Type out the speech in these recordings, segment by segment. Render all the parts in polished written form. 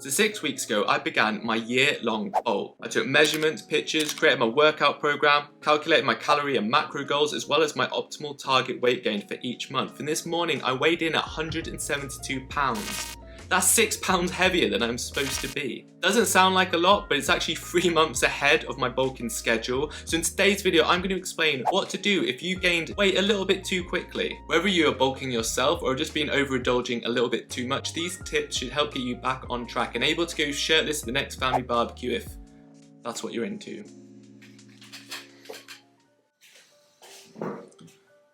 So 6 weeks ago, I began my year-long bulk. I took measurements, pictures, created my workout program, calculated my calorie and macro goals, as well as my optimal target weight gain for each month. And this morning, I weighed in at 172 pounds. That's 6 pounds heavier than I'm supposed to be. Doesn't sound like a lot, but it's actually 3 months ahead of my bulking schedule. So in today's video, I'm going to explain what to do if you gained weight a little bit too quickly. Whether you are bulking yourself or just been overindulging a little bit too much, these tips should help get you back on track and able to go shirtless to the next family barbecue if that's what you're into.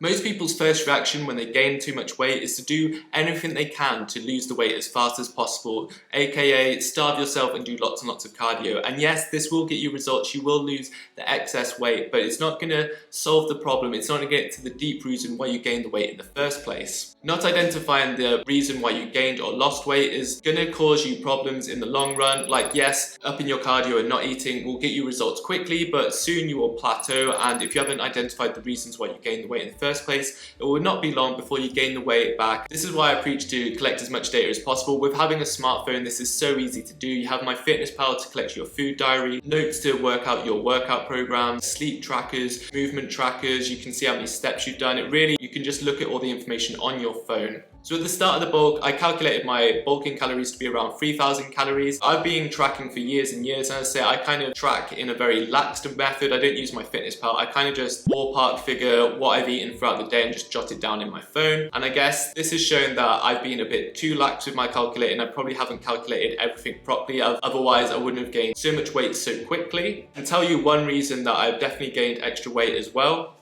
Most people's first reaction when they gain too much weight is to do anything they can to lose the weight as fast as possible, aka starve yourself and do lots and lots of cardio. And yes, this will get you results, you will lose the excess weight, but it's not going to solve the problem, it's not going to get to the deep reason why you gained the weight in the first place. Not identifying the reason why you gained or lost weight is going to cause you problems in the long run. Like yes, upping your cardio and not eating will get you results quickly, but soon you will plateau, and if you haven't identified the reasons why you gained the weight in the first place, it will not be long before you gain the weight back. This is why I preach to collect as much data as possible. With having a smartphone, this is so easy to do. You have MyFitnessPal to collect your food diary, notes to work out your workout program, sleep trackers, movement trackers, you can see how many steps you've done. You can just look at all the information on your phone. So at the start of the bulk, I calculated my bulking calories to be around 3,000 calories. I've been tracking for years and years, and as I say, I kind of track in a very lax method. I don't use MyFitnessPal. I kind of just ballpark figure what I've eaten throughout the day and just jot it down in my phone. And I guess this has shown that I've been a bit too lax with my calculating. I probably haven't calculated everything properly. Otherwise, I wouldn't have gained so much weight so quickly. I'll tell you one reason that I've definitely gained extra weight as well.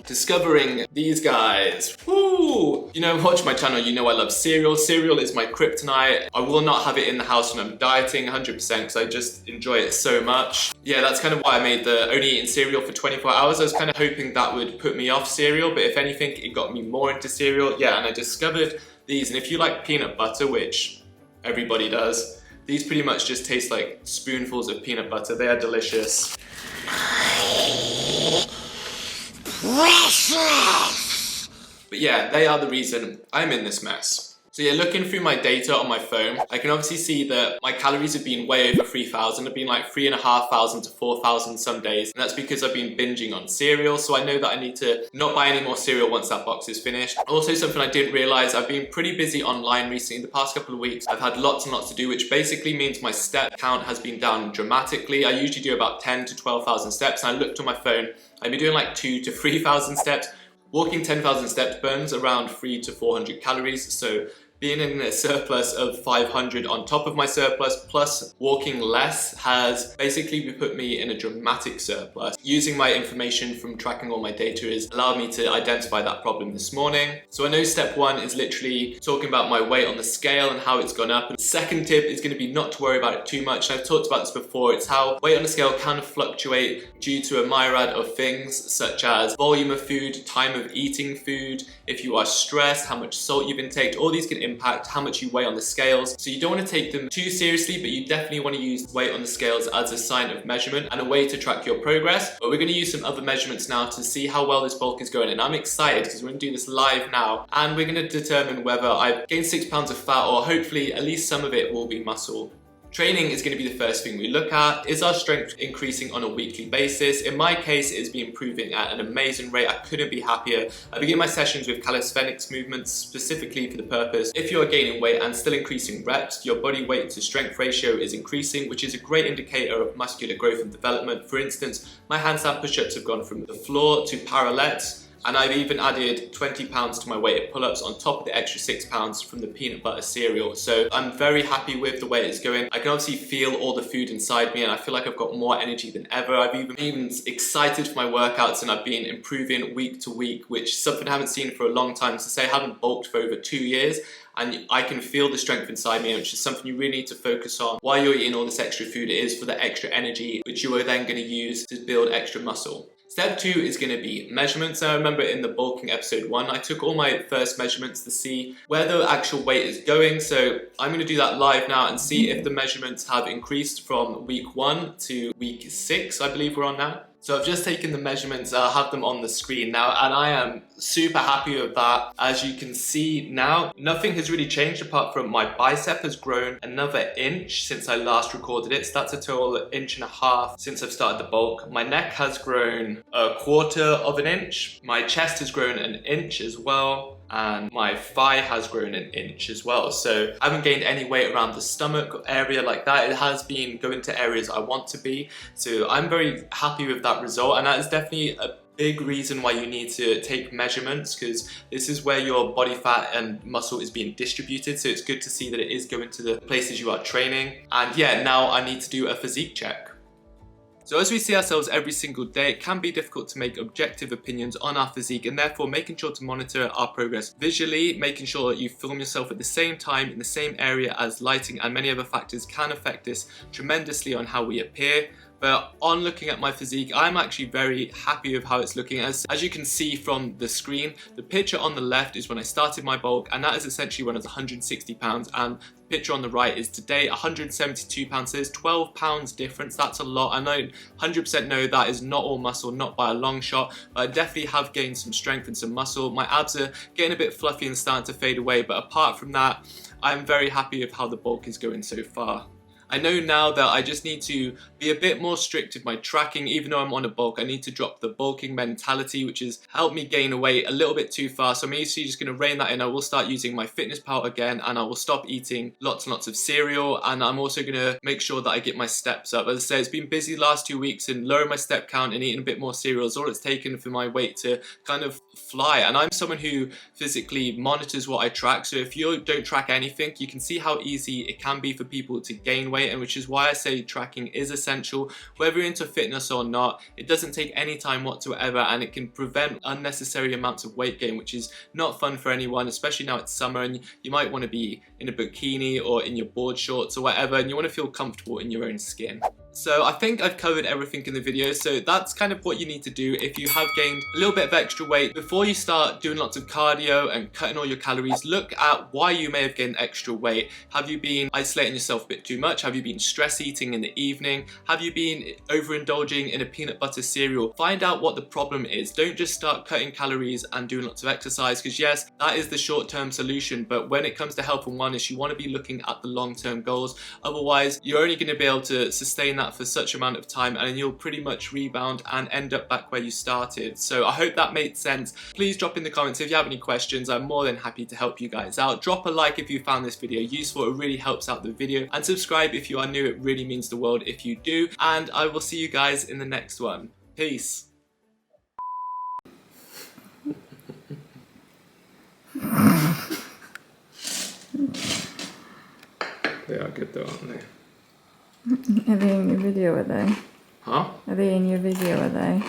Discovering these guys. Woo! You know, watch my channel, you know I love cereal. Cereal is my kryptonite. I will not have it in the house when I'm dieting 100% because I just enjoy it so much. Yeah, that's kind of why I made the only eating cereal for 24 hours. I was kind of hoping that would put me off cereal, but if anything, it got me more into cereal. Yeah, and I discovered these, and if you like peanut butter, which everybody does, these pretty much just taste like spoonfuls of peanut butter. They are delicious. Precious! But yeah, they are the reason I'm in this mess. So yeah, looking through my data on my phone, I can obviously see that my calories have been way over 3,000. I've been like 3,500 to 4,000 some days, and that's because I've been binging on cereal, so I know that I need to not buy any more cereal once that box is finished. Also, something I didn't realize, I've been pretty busy online recently. The past couple of weeks, I've had lots and lots to do, which basically means my step count has been down dramatically. I usually do about 10 to 12,000 steps, and I looked on my phone, I've been doing like 2 to 3,000 steps. Walking 10,000 steps burns around 300 to 400 calories, so being in a surplus of 500 on top of my surplus plus walking less has basically put me in a dramatic surplus. Using my information from tracking all my data has allowed me to identify that problem this morning. So I know step one is literally talking about my weight on the scale and how it's gone up. And the second tip is going to be not to worry about it too much. And I've talked about this before. It's how weight on the scale can fluctuate due to a myriad of things such as volume of food, time of eating food, if you are stressed, how much salt you've intaked. All these can impact how much you weigh on the scales. So you don't want to take them too seriously, but you definitely want to use weight on the scales as a sign of measurement and a way to track your progress. But we're going to use some other measurements now to see how well this bulk is going. And I'm excited because we're going to do this live now. And we're going to determine whether I've gained 6 pounds of fat or hopefully at least some of it will be muscle. Training is going to be the first thing we look at. Is our strength increasing on a weekly basis? In my case, it's been improving at an amazing rate. I couldn't be happier. I begin my sessions with calisthenics movements specifically for the purpose. If you're gaining weight and still increasing reps, your body weight to strength ratio is increasing, which is a great indicator of muscular growth and development. For instance, my handstand push-ups have gone from the floor to parallettes, and I've even added 20 pounds to my weight of pull-ups on top of the extra 6 pounds from the peanut butter cereal. So I'm very happy with the way it's going. I can obviously feel all the food inside me and I feel like I've got more energy than ever. I've even excited for my workouts and I've been improving week to week, which is something I haven't seen for a long time. To say I haven't bulked for over 2 years, and I can feel the strength inside me, which is something you really need to focus on while you're eating all this extra food. It is for the extra energy, which you are then going to use to build extra muscle. Step 2 is going to be measurements. I remember in the bulking episode 1, I took all my first measurements to see where the actual weight is going. So I'm going to do that live now and see if the measurements have increased from week 1 to week 6, I believe we're on now. So I've just taken the measurements, I have them on the screen now, and I am super happy with that. As you can see now, nothing has really changed apart from my bicep has grown another inch since I last recorded it. So that's a total of 1.5 inches since I've started the bulk. My neck has grown 1/4 of an inch. My chest has grown 1 inch as well. And my thigh has grown 1 inch as well. So I haven't gained any weight around the stomach area like that. It has been going to areas I want to be. So I'm very happy with that result, and that is definitely a big reason why you need to take measurements, because this is where your body fat and muscle is being distributed. So it's good to see that it is going to the places you are training. And yeah, now I need to do a physique check. So as we see ourselves every single day, it can be difficult to make objective opinions on our physique, and therefore making sure to monitor our progress visually, making sure that you film yourself at the same time in the same area as lighting and many other factors can affect this tremendously on how we appear. But on looking at my physique, I'm actually very happy with how it's looking. As you can see from the screen, the picture on the left is when I started my bulk, and that is essentially when I was 160 pounds, and the picture on the right is today 172 pounds. So there's 12 pounds difference. That's a lot. I know 100% know that is not all muscle, not by a long shot, but I definitely have gained some strength and some muscle. My abs are getting a bit fluffy and starting to fade away, but apart from that, I'm very happy with how the bulk is going so far. I know now that I just need to be a bit more strict with my tracking. Even though I'm on a bulk, I need to drop the bulking mentality, which has helped me gain weight a little bit too fast. So I'm easily just going to rein that in. I will start using my FitnessPal again, and I will stop eating lots and lots of cereal, and I'm also going to make sure that I get my steps up. As I say, it's been busy the last 2 weeks, and lowering my step count and eating a bit more cereal is all it's taken for my weight to kind of fly. And I'm someone who physically monitors what I track, so if you don't track anything, you can see how easy it can be for people to gain weight, and which is why I say tracking is essential. Whether you're into fitness or not, it doesn't take any time whatsoever, and it can prevent unnecessary amounts of weight gain, which is not fun for anyone, especially now it's summer and you might want to be in a bikini or in your board shorts or whatever, and you want to feel comfortable in your own skin. So I think I've covered everything in the video, so that's kind of what you need to do if you have gained a little bit of extra weight. Before you start doing lots of cardio and cutting all your calories, look at why you may have gained extra weight. Have you been isolating yourself a bit too much? Have you been stress eating in the evening? Have you been overindulging in a peanut butter cereal? Find out what the problem is. Don't just start cutting calories and doing lots of exercise, because yes, that is the short-term solution, but when it comes to health and wellness, you want to be looking at the long-term goals. Otherwise, you're only going to be able to sustain that for such amount of time, and you'll pretty much rebound and end up back where you started. So I hope that made sense. Please drop in the comments if you have any questions. I'm more than happy to help you guys out. Drop a like if you found this video useful. It really helps out the video, and subscribe if you are new. It really means the world if you do, and I will see you guys in the next one. Peace. They are good though, aren't they? Are they in your video, are they? Huh? Are they in your video, are they?